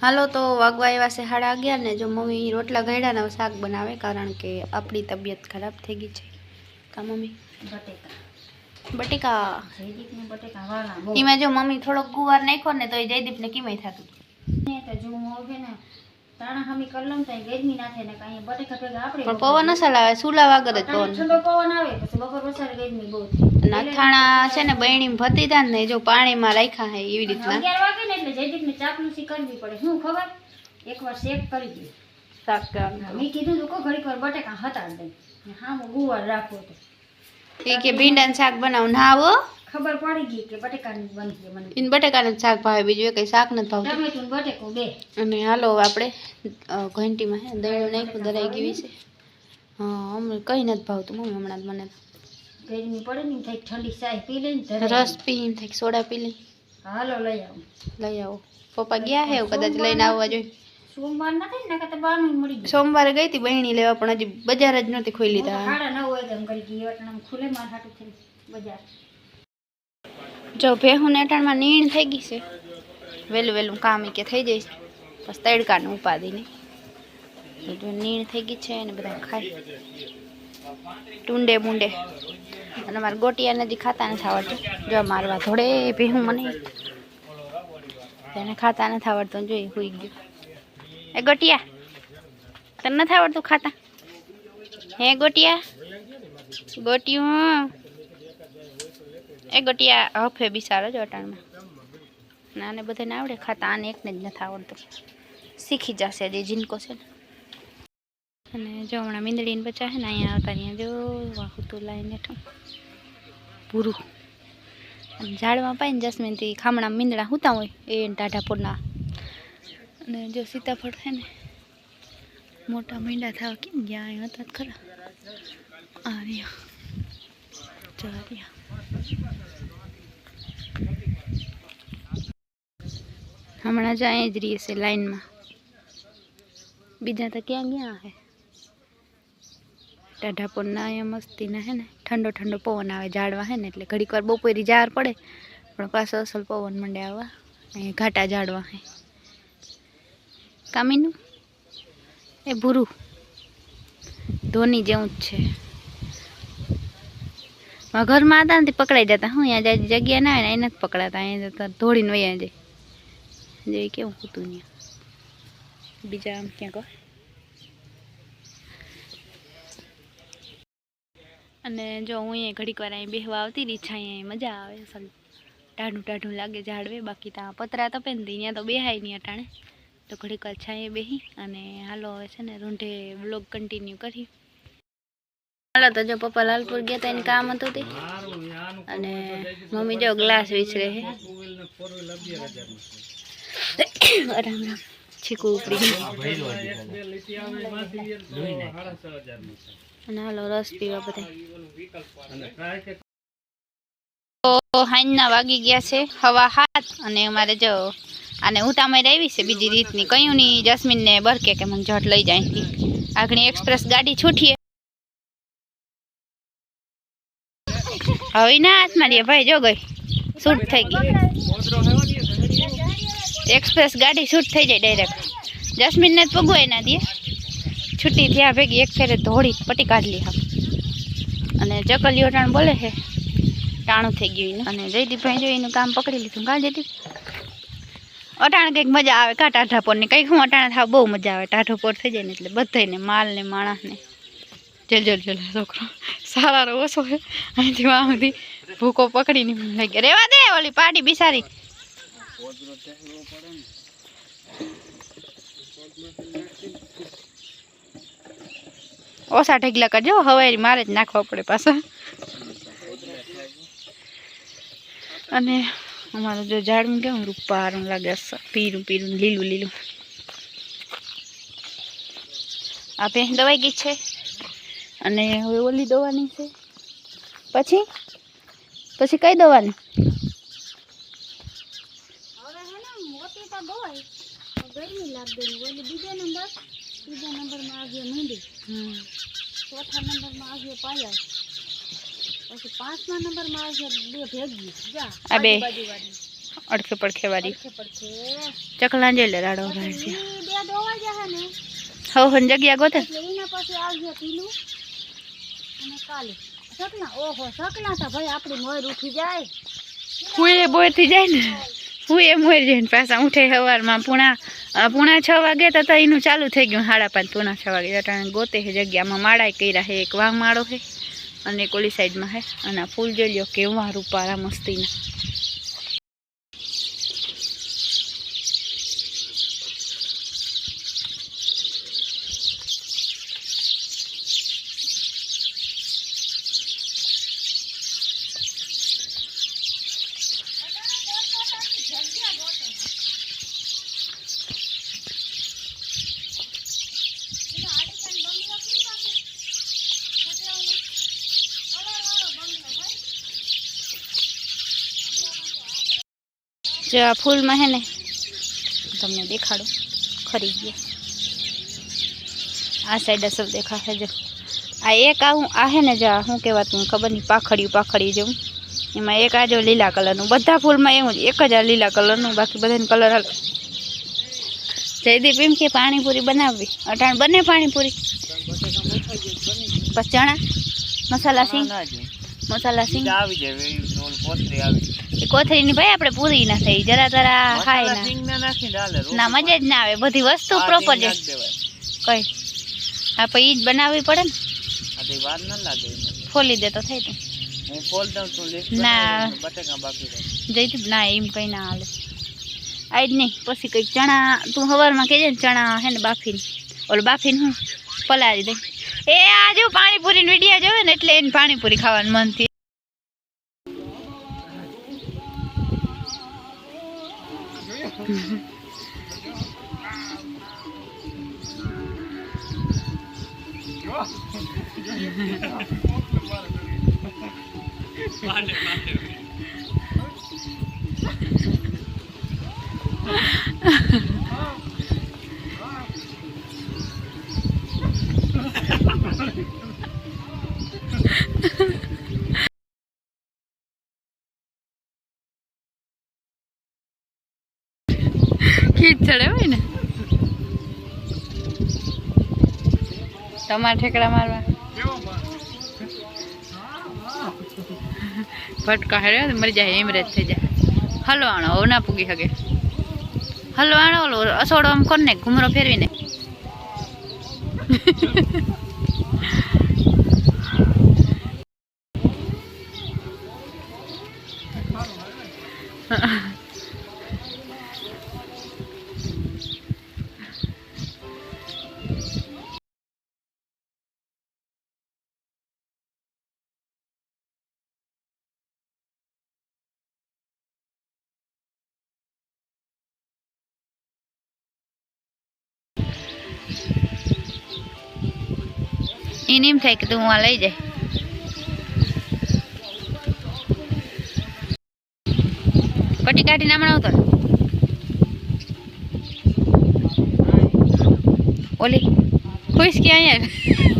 હાલો તો વાગવા આવ્યા છે 11:30 ને જો મમ્મી રોટલા ઘડ્યા શાક બનાવે કારણ કે આપણી તબિયત ખરાબ થઈ ગઈ છે કા મમ્મી બટેકા એમાં જો મમ્મી થોડોક ગુવાર નાખ્યો ને તો એ જયદીપ ને કિમાય થતું પણ પવન અસલ આવે સુલા વાગર જ પવન નથાણા છે ને બહેણી ભતી હતા ને જો પાણીમાં રાખ્યા હે એવી રીતના 11 વાગે ને એટલે જયદીપને ચાપલુસી કરવી પડે શું ખબર એકવાર શેક કરી દે શાક મેં કીધું તો ઘડીક વાર બટેકા હતા દે હા હું ગુવાર રાખો તો ઠીક છે ભીંડાનું શાક બનાવ ના આવો ખબર પડી ગઈ કે બટેકાનું બનશે મને ઇન બટેકાનું શાક ભાવે બીજું કઈ શાક ન ભાવતું ટમેટું બટેકું બે અને હાલો આપણે ઘંટીમાં હે દળ્યું નાખ્યું દરાઈ ગઈ છે હા અમને કઈ નથી ભાવતું મમ્મી હમણાં મને ગરમી પડે ને થાય ઠંડી ચાય પી લે રસ પી થાય સોડા પી લે હાલો લઈ આવો પપ્પા ગયા હે કદાચ લઈને આવવા જોઈએ સોમવાર નથી ને કે તો બાનું મળી ગઈ સોમવારે ગઈ હતી બહેણી લેવા પણ હજી બજાર જ નહોતી ખોલી તા 9:30 વાગે એમ કરી ગઈ વટનામ ખુલે માર હાટું થઈ બજાર જો ભેહું નેટાણમાં નીણ થઈ ગઈ છે વેલું કામ કે થઈ જાય બસ તડકાનું ઉપાદીને જો નીણ થઈ ગઈ છે અને બધા ખાય ટુંડે મુંડે અને મારા ગોટિયા નજી ખાતા નથી આવડતું જો મારવા થોડે ભેહું મને તેને ખાતા નથી આવડતું જોઈ હોઈ ગયું એ ગોટિયા તને નથી આવડતું ખાતા હે ગોટિયું એ ગોટિયા હફે બિસાડો જો અટાણમાં નાને બધાને આવડે ખાતા આને એકને જ નથી આવડતું શીખી જશે જે જીનકો છે ને અને જો હમણાં મીંદડીને બચા છે ને અહીંયા આવતા ત્યાં જો વાહુતું લાઈને બેઠું પૂરું અને ઝાડમાં પાઈને જસ્મીનથી ખામણા મીંદડા હુતા હોય એ ટાઢાપોરના અને જો સીતાફળ છે ને મોટા મીંડા થવા કેમ ગયા અહીં હતા ખરા આ રહ્યા હમણાં જ અહીં જ રહીએ છે લાઈનમાં બીજા તો ક્યાં ગયા હે ટાઢાપોરના અહીંયા મસ્તીના હે ને ઠંડો પવન આવે ઝાડવા હે ને એટલે ઘડીક વાર બપોરી જાર પડે પણ પાછો અસલ પવન મંડે આવવા અહીંયા ઘાટા ઝાડવા હે કામીનું એ ભૂરું ધોની જેવું જ છે ઘરમાં હતા ને પકડાઈ જતા હું અહીંયા જગ્યા ના આવે ને એને જ પકડાતા અહીંયા જતા ધોળીને વયા જાય જે કેવું હતું ત્યાં બીજા આમ ક્યાં કહો અને જો હું અહીંયા ઘડીક વાર અહીં બેહવા આવતી રહી છે અહીંયા મજા આવે અસલ ટાઢું લાગે ઝાડવે બાકી ત્યાં પતરા તપે ને ત્યાં તો બેહાય નહીં અટાણે તો ઘડીક વાર છાંયે બેહી અને હાલો હવે છે ને રૂંઢે બ્લોગ કન્ટિન્યુ કરી હાલો તો જો પપ્પા લાલપુર ગયા હતા એને કામ હતું તે અને મમ્મી જો ગ્લાસ વિસરે હે રામ છીકું ઉપડી અને હાલો રસ પીવા બધા હાઈના વાગી ગયા છે 7:15 અને અમારે જો આને ઉતામય આવી છે બીજી રીતની કયું ની જસ્મીનને બરકે કે મને જટ લઈ જાય આગળ એક્સપ્રેસ ગાડી છૂટીએ હવે ના હાથમાં લે ભાઈ જો ગઈ શૂટ થઈ ગઈ એક્સપ્રેસ ગાડી શૂટ થઈ જાય ડાયરેક્ટ જસ્મીનને જ પગવાય ના દે છૂટી થયા ભેગી એક ફેરે ધોળી પટી કાઢ લી અને ચકલીઓ ટાણ બોલે છે ટાણું થઈ ગયું અને જયદીપભાઈ જો એનું કામ પકડી લીધું કા જયદીપ અટાણે કંઈક મજા આવે કા ટાઢાપોરની કંઈક હું અટાણે થાવ બહુ મજા આવે ટાઢોપોર થઈ જાય ને એટલે બધાને માલ ને માણસને જલ છોકરો સારા ઓછો છે અહીંથી વાંધી ભૂકો પકડીને લાગે રેવા દે ઓલી પાડી બિસારી ઓછા ઢગલા કરજો હવારી મારે જ નાખવા પડે પાછા અને અમારું જો ઝાડમાં કેવું રૂપારું લાગે પીરું લીલું આ ભેંસ દવાઈ ગઈ છે અને હવે ઓલી દવાની છે પછી કઈ દવાની ગરમી લાગે બીજા નંબરમાં આવ્યો મીંડી ચોથા નંબરમાં આવ્યો પાયા પછી 5મા નંબરમાં આવ્યો બે ભેગી જા આ બે अड़खे पड़खे वाली चकला जेले राडो रहे छे हो हन जग्या गोते एना पासे आवजे पीलू અને કાલે सकला ओहो सकला तो भाई आपणी मोर उठी जाए हुए बोर थी जाए ने हुए मोर जईने पाछा उठे सवारमां पूणा 6 वागे तो एनु चालू थई गयुं 5:30 पूणा 6 वागे अटाणे गोते है जग्यामां माळाय कर्या है एक वांग माळो है अने एक ओली साइड में है अने फूल जोई ल्यो केवा रूपारा मस्तीना जो आ फूल में है ने तमने देखाड़ो खरी गया आ साइड सब देखा है जो आ एक आ है ने जो शू कहवातुं खबर नहीं पाखड़ी जो एम एक आ जो लीला कलर बधा फूल में एवं एक ज लीला कलर बाकी बधा कलर हल जयदीप एम के पाणीपुरी बनावी अटाण बने पाणीपुरी बस चना मसाला सिंग कोथरी नी भाई आपणे पूरी ना थई जरा जरा खाय ना सिंग ना नाखी डाले ना मजा ज ना आवे बधी वस्तु प्रॉपर जे कई आ पे ईज बनावी पड़े ने आ तो वार न लागे फोली दे तो थाय तो હું ફોલ દઉં તો લેસ ના બટેકા બાકી રહે જઈતી ના એમ કઈ ના હાલે આજ નહીં પછી કઈ ચણા તું હવારમાં કેજે ને ચણા હે ને બાફીને ઓલ બાફીને હું પલાળી દે એ આ જો પાણીપુરી વિડિયા જોવે ને એટલે એને પાણીપુરી ખાવાનું મન થી खींच चढ़े हुई ने તમારે ઠેકડા મારવા ફટકા હેડે મરી જાય એમરેજ થઈ જાય હલવાણો હવે ના પૂગી શકે હલવાણો ઓલો અસોડો આમ કોને ઘુમરો ફેરવીને એને એમ થાય કે તું આ લઈ જાય પટ્ટી કાઢીને હમણાં આવતો ઓલી ખુશ કે અહીંયા